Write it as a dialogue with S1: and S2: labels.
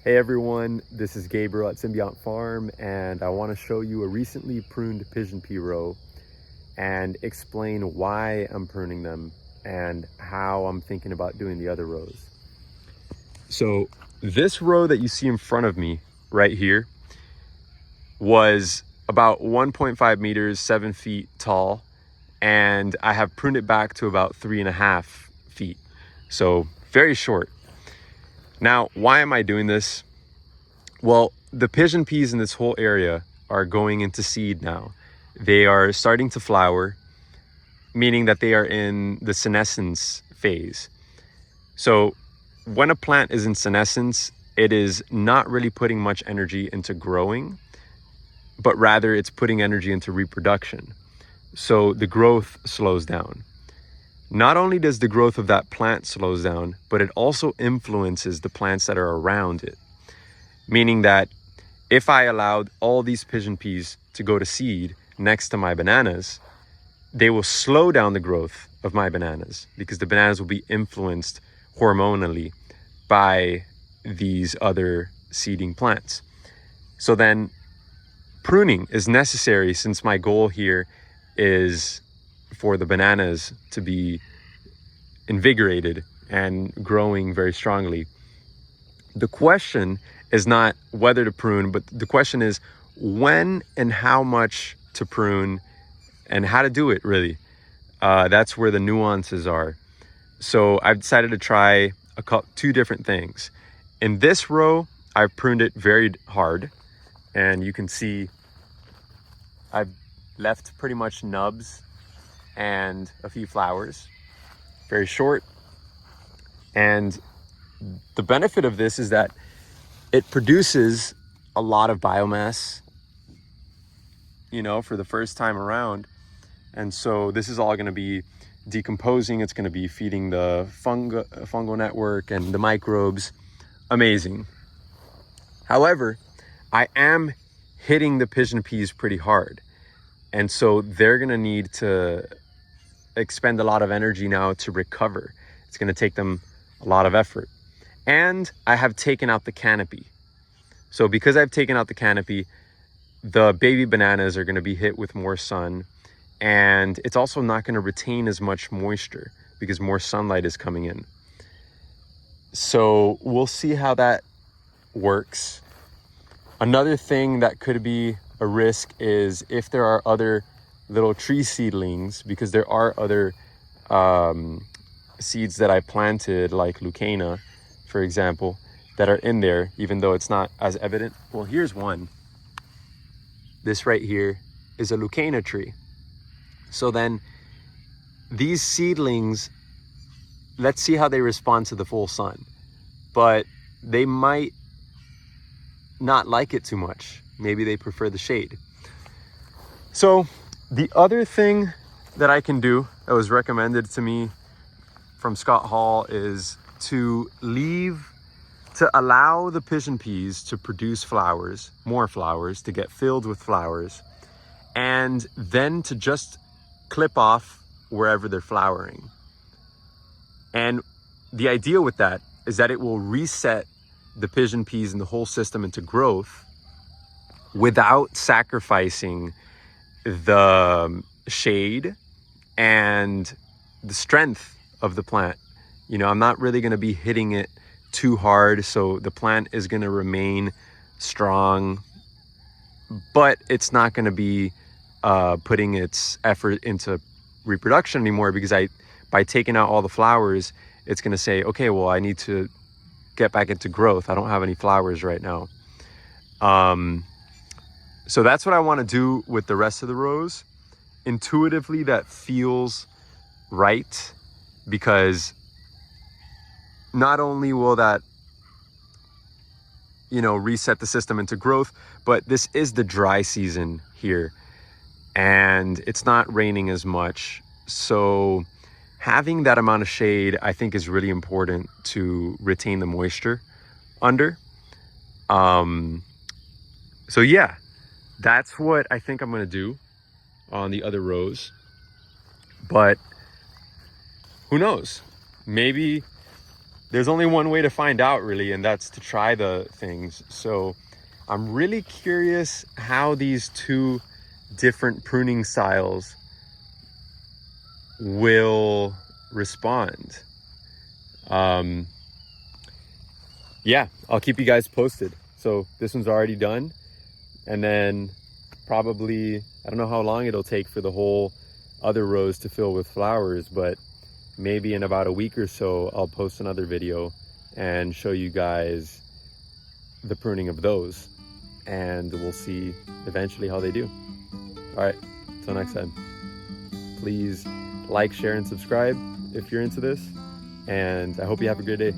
S1: Hey everyone, this is Gabriel at Symbiont Farm, and I want to show you a recently pruned pigeon pea row and explain why I'm pruning them and how I'm thinking about doing the other rows. So this row that you see in front of me right here was about 1.5 meters, 7 feet tall, and I have pruned it back to about 3.5 feet. So very short. Now, why am I doing this? Well, the pigeon peas in this whole area are going into seed now. They are starting to flower, meaning that they are in the senescence phase. So when a plant is in senescence, it is not really putting much energy into growing, but rather it's putting energy into reproduction. So the growth slows down. Not only does the growth of that plant slows down, but it also influences the plants that are around it. Meaning that if I allowed all these pigeon peas to go to seed next to my bananas, they will slow down the growth of my bananas because the bananas will be influenced hormonally by these other seeding plants. So then pruning is necessary, since my goal here is for the bananas to be invigorated and growing very strongly. The question is not whether to prune, but the question is when and how much to prune and how to do it, really. That's where the nuances are. So I've decided to try two different things. In this row, I've pruned it very hard, and you can see I've left pretty much nubs and a few flowers, very short. And the benefit of this is that it produces a lot of biomass, for the first time around. And so this is all going to be decomposing. It's going to be feeding the fungal network and the microbes. Amazing. However, I am hitting the pigeon peas pretty hard. And so they're going to need to expend a lot of energy now to recover. It's going to take them a lot of effort. And I have taken out the canopy. So because I've taken out the canopy, the baby bananas are going to be hit with more sun, and it's also not going to retain as much moisture because more sunlight is coming in. So we'll see how that works. Another thing that could be a risk is if there are other little tree seedlings, because there are other seeds that I planted, like Lucana, for example, that are in there, even though it's not as evident. Well, here's one. This right here is a Lucana tree. So then these seedlings, let's see how they respond to the full sun. But they might not like it too much. Maybe they prefer the shade. So the other thing that I can do that was recommended to me from Scott Hall is to allow the pigeon peas to produce flowers, more flowers, to get filled with flowers, and then to just clip off wherever they're flowering. And the idea with that is that it will reset the pigeon peas and the whole system into growth without sacrificing the shade and the strength of the plant. I'm not really going to be hitting it too hard, so the plant is going to remain strong, but it's not going to be putting its effort into reproduction anymore, because by taking out all the flowers, it's going to say, okay, well, I need to get back into growth. I don't have any flowers right now. So that's what I want to do with the rest of the rows. Intuitively, that feels right, because not only will that, reset the system into growth, but this is the dry season here, and it's not raining as much. So having that amount of shade, I think, is really important to retain the moisture under. So yeah, that's what I think I'm going to do on the other rows. But who knows? Maybe there's only one way to find out really, and that's to try the things. So I'm really curious how these two different pruning styles will respond. Yeah, I'll keep you guys posted. So this one's already done, and then probably, I don't know how long it'll take for the whole other rows to fill with flowers, but maybe in about a week or so, I'll post another video and show you guys the pruning of those, and we'll see eventually how they do. All right, until next time, please like, share, and subscribe if you're into this, and I hope you have a great day.